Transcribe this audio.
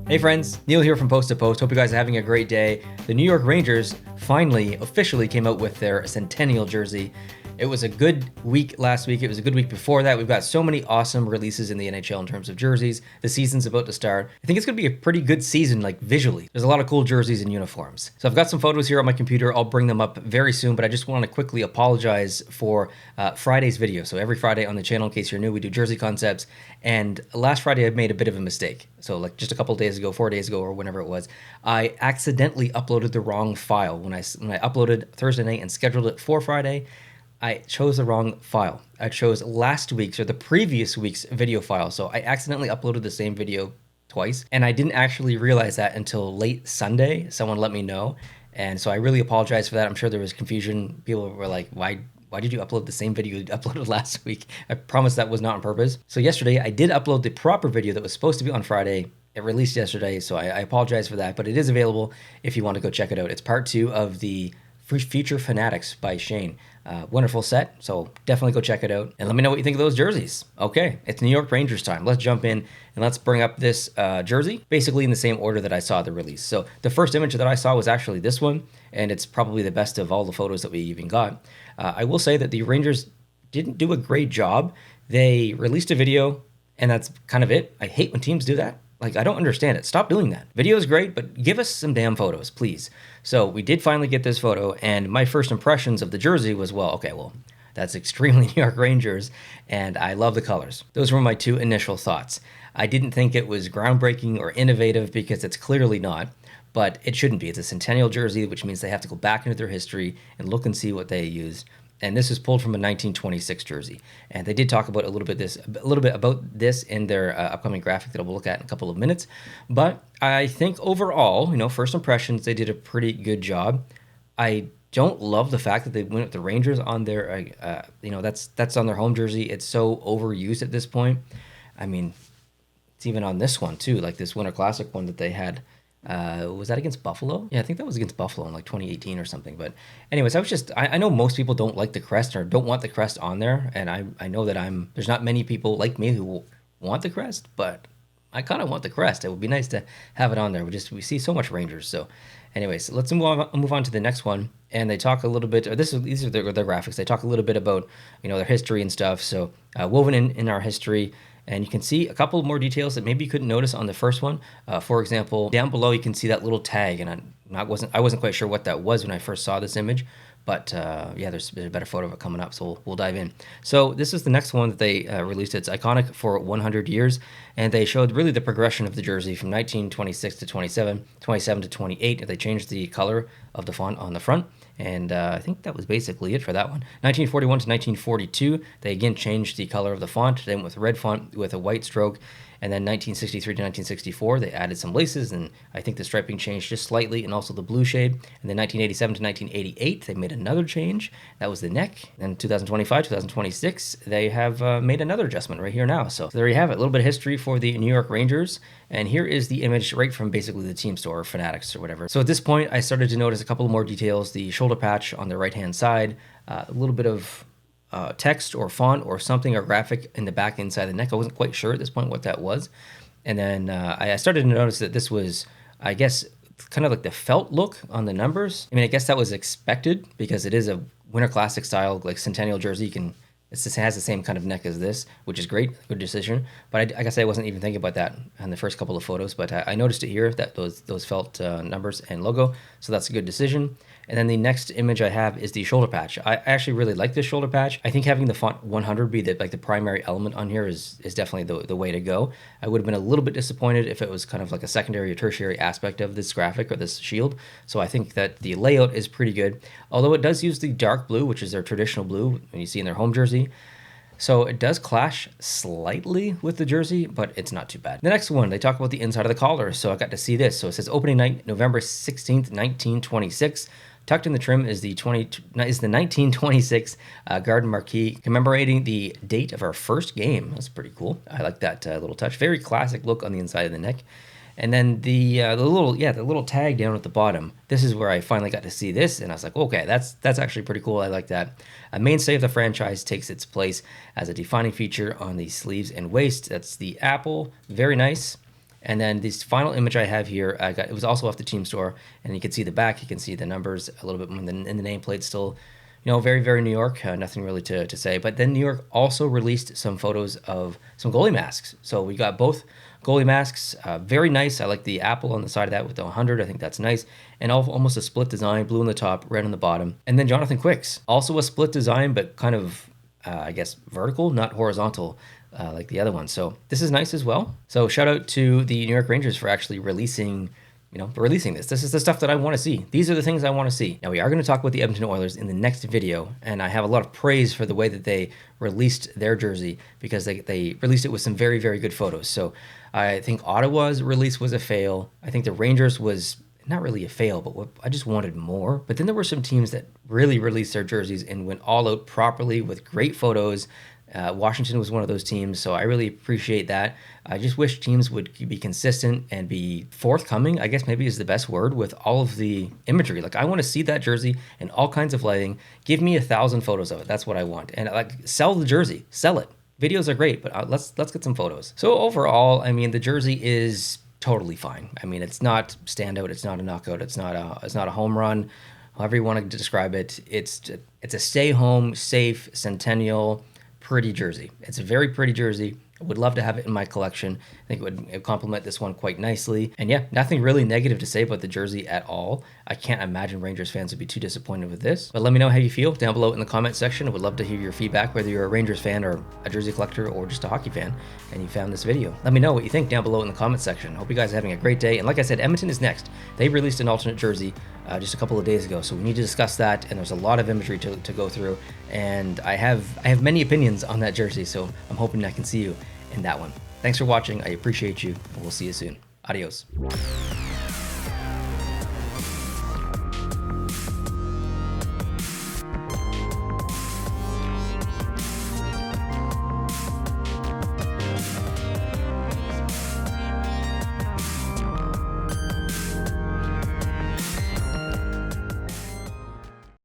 Hey friends, Neil here from Post to Post. Hope you guys are having a great day. The New York Rangers finally officially came out with their Centennial jersey. It was a good week last week. It was a good week before that. We've got so many awesome releases in the NHL in terms of jerseys. The season's about to start. I think it's going to be a pretty good season, like visually. There's a lot of cool jerseys and uniforms. So I've got some photos here on my computer. I'll bring them up very soon, but I just want to quickly apologize for Friday's video. So every Friday on the channel, in case you're new, we do jersey concepts. And last Friday, I made a bit of a mistake. So like just a couple days ago, 4 days ago, or whenever it was, I accidentally uploaded the wrong file. When I uploaded Thursday night and scheduled it for Friday, I chose the wrong file. I chose last week's or the previous week's video file. So I accidentally uploaded the same video twice, and I didn't actually realize that until late Sunday. Someone let me know. And so I really apologize for that. I'm sure there was confusion. People were like, why did you upload the same video you uploaded last week? I promise that was not on purpose. So yesterday I did upload the proper video that was supposed to be on Friday. It released yesterday, so I apologize for that, but it is available if you want to go check it out. It's part 2 of the Future Fanatics by Shane. Wonderful set, so definitely go check it out. And let me know what you think of those jerseys. Okay, it's New York Rangers time. Let's jump in and let's bring up this jersey, basically in the same order that I saw the release. So the first image that I saw was actually this one, and it's probably the best of all the photos that we even got. I will say that the Rangers didn't do a great job. They released a video, and that's kind of it. I hate when teams do that. Like, I don't understand it. Stop doing that. Video is great, but give us some damn photos, please. So we did finally get this photo, and my first impressions of the jersey was, well, that's extremely New York Rangers, and I love the colors. Those were my 2 initial thoughts. I didn't think it was groundbreaking or innovative because it's clearly not, but it shouldn't be. It's a Centennial jersey, which means they have to go back into their history and look and see what they used. And this is pulled from a 1926 jersey. And they did talk about a little bit about this in their upcoming graphic that we'll look at in a couple of minutes. But I think overall, first impressions, they did a pretty good job. I don't love the fact that they went with the Rangers on their, that's on their home jersey. It's so overused at this point. I mean, it's even on this one too, like this Winter Classic one that they had. Was that against Buffalo? Yeah, I think that was against Buffalo in like 2018 or something. But anyways, I know most people don't like the crest or don't want the crest on there. And I know that there's not many people like me who want the crest, but I kind of want the crest. It would be nice to have it on there. We see so much Rangers. So anyways, let's move on to the next one. And they talk a little bit, these are their graphics. They talk a little bit about, their history and stuff. So woven in our history. And you can see a couple more details that maybe you couldn't notice on the first one. For example, down below you can see that little tag, and I wasn't quite sure what that was when I first saw this image. But yeah, there's a better photo of it coming up, so we'll dive in. So this is the next one that they released. It's iconic for 100 years, and they showed really the progression of the jersey from 1926 to 27, 27 to 28. They changed the color of the font on the front, and I think that was basically it for that one. 1941 to 1942, they again changed the color of the font. They went with red font with a white stroke. And then 1963 to 1964, they added some laces, and I think the striping changed just slightly, and also the blue shade. And then 1987 to 1988, they made another change. That was the neck. And 2025, 2026, they have made another adjustment right here now. So there you have it, a little bit of history for the New York Rangers. And here is the image right from basically the team store, or Fanatics or whatever. So at this point, I started to notice a couple more details. The shoulder patch on the right-hand side, a little bit of text or font or something or graphic in the back inside the neck. I wasn't quite sure at this point what that was. And then I started to notice that this was, I guess, kind of like the felt look on the numbers. I mean, I guess that was expected because it is a Winter Classic style, like Centennial jersey. It has the same kind of neck as this, which is great, good decision. But I guess I wasn't even thinking about that on the first couple of photos, but I noticed it here, that those felt numbers and logo, so that's a good decision. And then the next image I have is the shoulder patch. I actually really like this shoulder patch. I think having the font 100 be the primary element on here is definitely the way to go. I would have been a little bit disappointed if it was kind of like a secondary or tertiary aspect of this graphic or this shield. So I think that the layout is pretty good, although it does use the dark blue, which is their traditional blue when you see in their home jersey. So it does clash slightly with the jersey, but it's not too bad. The next one, they talk about the inside of the collar. So I got to see this. So it says opening night, November 16th, 1926. Tucked in the trim is the 1926 Garden Marquee, commemorating the date of our first game. That's pretty cool. I like that little touch. Very classic look on the inside of the neck. And then the little tag down at the bottom. This is where I finally got to see this, and I was like, okay, that's actually pretty cool. I like that. A mainstay of the franchise takes its place as a defining feature on the sleeves and waist. That's the apple. Very nice. And then this final image I have here, it was also off the team store, and you can see the back, you can see the numbers a little bit more in the nameplate still. Very, very New York, nothing really to say. But then New York also released some photos of some goalie masks. So we got both goalie masks, very nice. I like the apple on the side of that with the 100. I think that's nice. And almost a split design, blue on the top, red on the bottom. And then Jonathan Quick's, also a split design, but kind of, I guess, vertical, not horizontal like the other one. So this is nice as well. So shout out to the New York Rangers for actually releasing this. This is the stuff that I want to see. These are the things I want to see. Now, we are going to talk about the Edmonton Oilers in the next video, and I have a lot of praise for the way that they released their jersey, because they released it with some very, very good photos. So I think Ottawa's release was a fail. I think the Rangers was not really a fail, but I just wanted more. But then there were some teams that really released their jerseys and went all out properly with great photos. Washington was one of those teams, so I really appreciate that. I just wish teams would be consistent and be forthcoming, I guess maybe is the best word, with all of the imagery. Like, I want to see that jersey in all kinds of lighting. Give me 1,000 photos of it. That's what I want. And sell the jersey. Sell it. Videos are great, but let's get some photos. So overall, I mean, the jersey is totally fine. I mean, it's not standout. It's not a knockout. It's not a home run. However you want to describe it. It's a stay home, safe, Centennial, pretty jersey. It's a very pretty jersey. I would love to have it in my collection. I think it would complement this one quite nicely. And yeah, nothing really negative to say about the jersey at all. I can't imagine Rangers fans would be too disappointed with this. But let me know how you feel down below in the comment section. I would love to hear your feedback, whether you're a Rangers fan or a jersey collector or just a hockey fan and you found this video. Let me know what you think down below in the comment section. Hope you guys are having a great day. And like I said, Edmonton is next. They released an alternate jersey just a couple of days ago, so we need to discuss that, and there's a lot of imagery to go through, and I have many opinions on that jersey, so I'm hoping I can see you in that one. Thanks for watching. I appreciate you, and we'll see you soon. Adios.